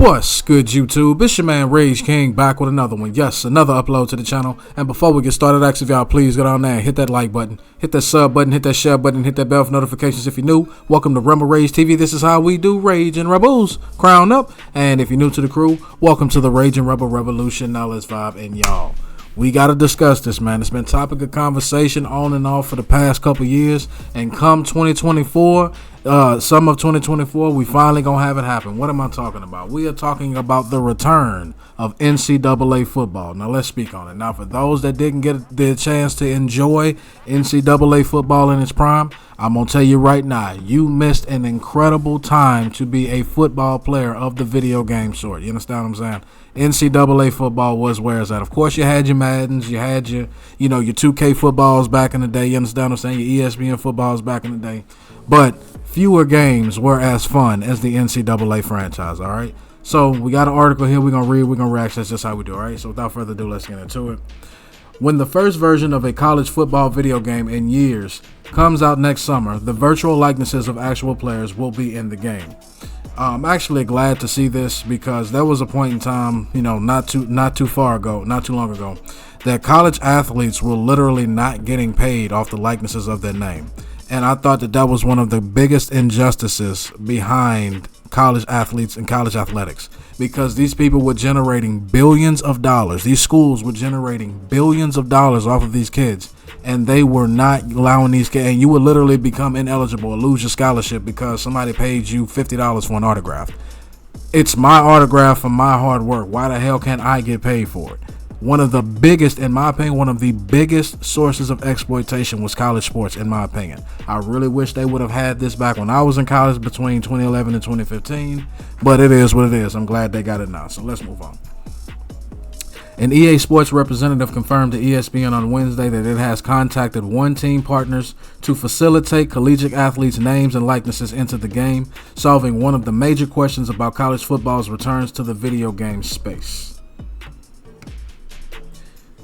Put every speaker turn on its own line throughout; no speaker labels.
What's good, YouTube? It's your man Rage King back with another one. Yes, another upload to the channel. And before we get started, I ask if y'all please go down there and hit that like button, hit that sub button, hit that share button, hit that bell for notifications if you're new. Welcome to Rebel Rage TV. This is how we do Rage and Rebels. Crown up. And if you're new to the crew, welcome to the Rage and Rebel Revolution. Now let's vibe in, y'all. We got to discuss this, man. It's been topic of conversation on and off for the past couple years. And come 2024, summer of 2024, we finally going to have it happen. What am I talking about? We are talking about the return of NCAA football. Now, let's speak on it. Now, for those that didn't get the chance to enjoy NCAA football in its prime, I'm going to tell you right now, you missed an incredible time to be a football player of the video game sort. You understand what I'm saying? NCAA football was where it's at. Of course, you had your Maddens, you had your 2K footballs back in the day. You understand what I'm saying? Your ESPN footballs back in the day. But fewer games were as fun as the NCAA franchise, all right? So we got an article here we're going to read. We're going to react. That's just how we do, all right? So without further ado, let's get into it. When the first version of a college football video game in years comes out next summer, the virtual likenesses of actual players will be in the game. I'm actually glad to see this because there was a point in time, not too long ago, that college athletes were literally not getting paid off the likenesses of their name. And I thought that was one of the biggest injustices behind college athletes and college athletics, because these people were generating billions of dollars. These schools were generating billions of dollars off of these kids, and they were not allowing these kids, and you would literally become ineligible or lose your scholarship because somebody paid you $50 for an autograph. It's my autograph for my hard work. Why the hell can't I get paid for it? One of the biggest, in my opinion, one of the biggest sources of exploitation was college sports, in my opinion. I really wish they would have had this back when I was in college between 2011 and 2015, but it is what it is. I'm glad they got it now, so let's move on. An EA Sports representative confirmed to ESPN on Wednesday that it has contacted One Team partners to facilitate collegiate athletes' names and likenesses into the game, solving one of the major questions about college football's returns to the video game space.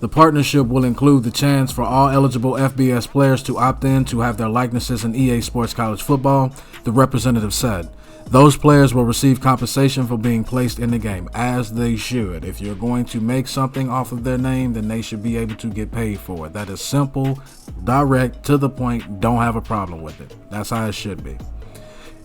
The partnership will include the chance for all eligible FBS players to opt in to have their likenesses in EA Sports College Football, the representative said. Those players will receive compensation for being placed in the game, as they should. If you're going to make something off of their name, then they should be able to get paid for it. That is simple, direct, to the point, don't have a problem with it. That's how it should be.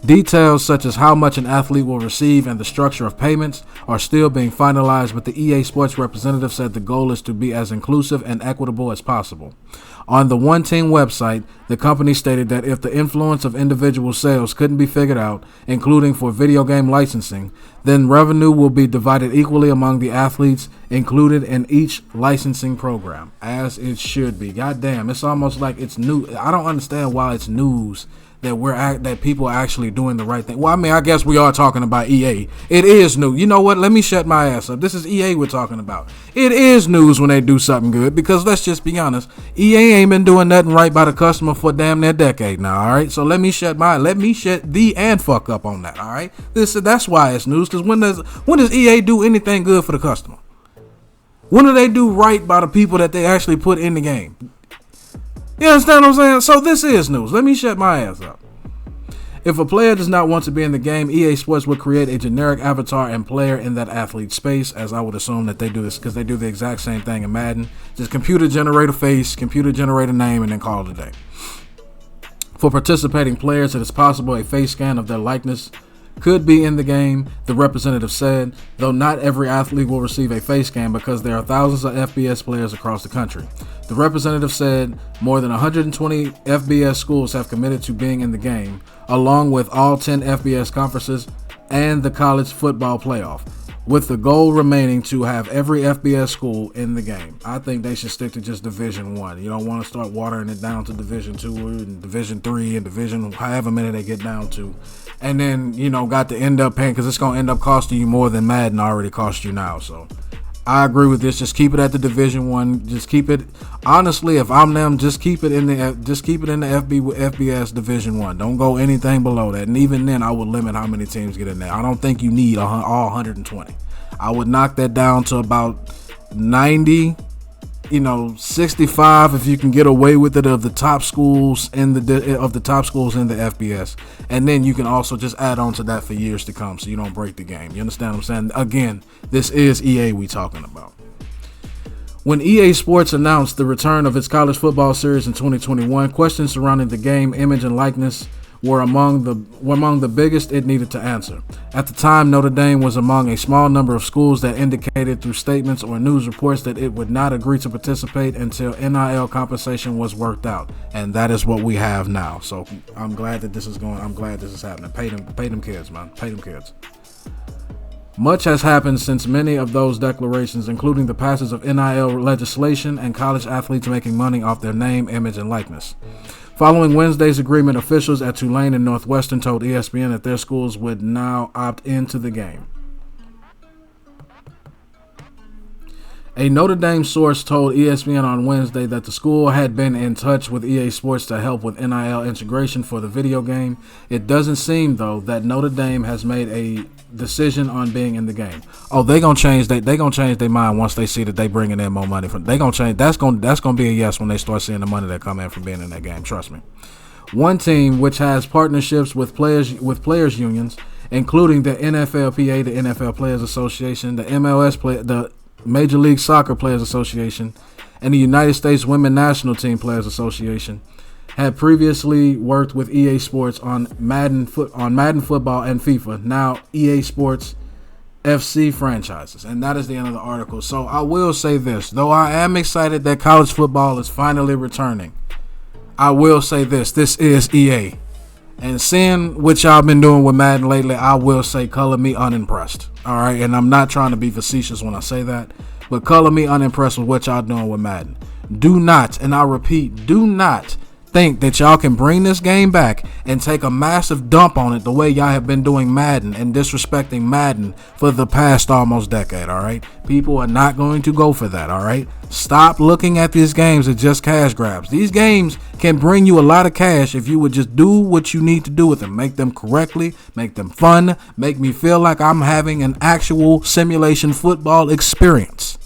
Details such as how much an athlete will receive and the structure of payments are still being finalized, but the EA Sports representative said the goal is to be as inclusive and equitable as possible. On the One Team website, the company stated that if the influence of individual sales couldn't be figured out, including for video game licensing, then revenue will be divided equally among the athletes included in each licensing program, as it should be. Goddamn, it's almost like it's new. I don't understand why it's news that people are actually doing the right thing. Well, I mean, I guess we are talking about EA. It is new. You know what? Let me shut my ass up. This is EA we're talking about. It is news when they do something good, because let's just be honest, EA ain't been doing nothing right by the customer for damn near a decade now, all right? So let me shut the and fuck up on that, all right? That's why it's news, because when does EA do anything good for the customer? When do they do right by the people that they actually put in the game? You understand what I'm saying? So this is news. Let me shut my ass up. If a player does not want to be in the game, EA Sports would create a generic avatar and player in that athlete space, as I would assume that they do this because they do the exact same thing in Madden. Just computer generate a face, computer generate a name, and then call it a day. For participating players, it is possible a face scan of their likeness could be in the game, the representative said, though not every athlete will receive a face scan because there are thousands of FBS players across the country. The representative said more than 120 FBS schools have committed to being in the game, along with all 10 FBS conferences and the college football playoff, with the goal remaining to have every FBS school in the game. I think they should stick to just Division 1. You don't want to start watering it down to Division 2 and Division 3 and Division however many they get down to. And then, got to end up paying, because it's going to end up costing you more than Madden already cost you now. So I agree with this. Just keep it at the Division 1. Just keep it, honestly, if I'm them, just keep it in the FBS Division 1. Don't go anything below that. And even then, I would limit how many teams get in there. I don't think you need all 120. I would knock that down to about 90 65 if you can get away with it of the top schools in the FBS, and then you can also just add on to that for years to come, so you don't break the game. You understand what I'm saying? Again, this is EA we talking about. When EA Sports announced the return of its college football series in 2021, questions surrounding the game, image, and likeness were among the biggest it needed to answer. At the time, Notre Dame was among a small number of schools that indicated through statements or news reports that it would not agree to participate until NIL compensation was worked out, and that is what we have now. So I'm glad that this is going. I'm glad this is happening. Pay them kids, man. Pay them kids. Much has happened since many of those declarations, including the passage of NIL legislation and college athletes making money off their name, image, and likeness. Following Wednesday's agreement, officials at Tulane and Northwestern told ESPN that their schools would now opt into the game. A Notre Dame source told ESPN on Wednesday that the school had been in touch with EA Sports to help with NIL integration for the video game. It doesn't seem, though, that Notre Dame has made a decision on being in the game. Oh, they're gonna change their mind once they see that they bringing in more money. They gonna change. That's gonna be a yes when they start seeing the money that come in from being in that game. Trust me. One team which has partnerships with players unions, including the NFLPA, the NFL Players Association, the the Major League Soccer Players Association, and the United States Women National Team Players Association, had previously worked with EA Sports on Madden Football and FIFA, now EA Sports FC franchises. And that is the end of the article. So I will say this, though I am excited that college football is finally returning, I will say this is EA. And seeing what y'all been doing with Madden lately, I will say color me unimpressed. All right, and I'm not trying to be facetious when I say that, but color me unimpressed with what y'all doing with Madden. Do not, and I repeat, do not think that y'all can bring this game back and take a massive dump on it the way y'all have been doing Madden and disrespecting Madden for the past almost decade, all right? People are not going to go for that, all right? Stop looking at these games as just cash grabs. These games can bring you a lot of cash if you would just do what you need to do with them. Make them correctly, make them fun, make me feel like I'm having an actual simulation football experience.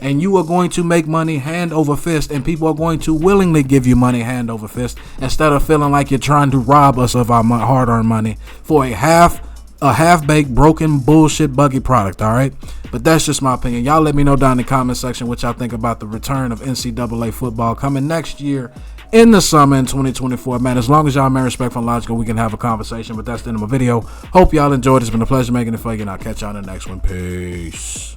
And you are going to make money hand over fist, and people are going to willingly give you money hand over fist instead of feeling like you're trying to rob us of our hard-earned money for a half-baked, broken, bullshit, buggy product, all right? But that's just my opinion. Y'all let me know down in the comment section what y'all think about the return of NCAA football coming next year in the summer in 2024. Man, as long as y'all man respectful and logical, we can have a conversation. But that's the end of my video. Hope y'all enjoyed. It's been a pleasure making it for you, and I'll catch y'all in the next one. Peace.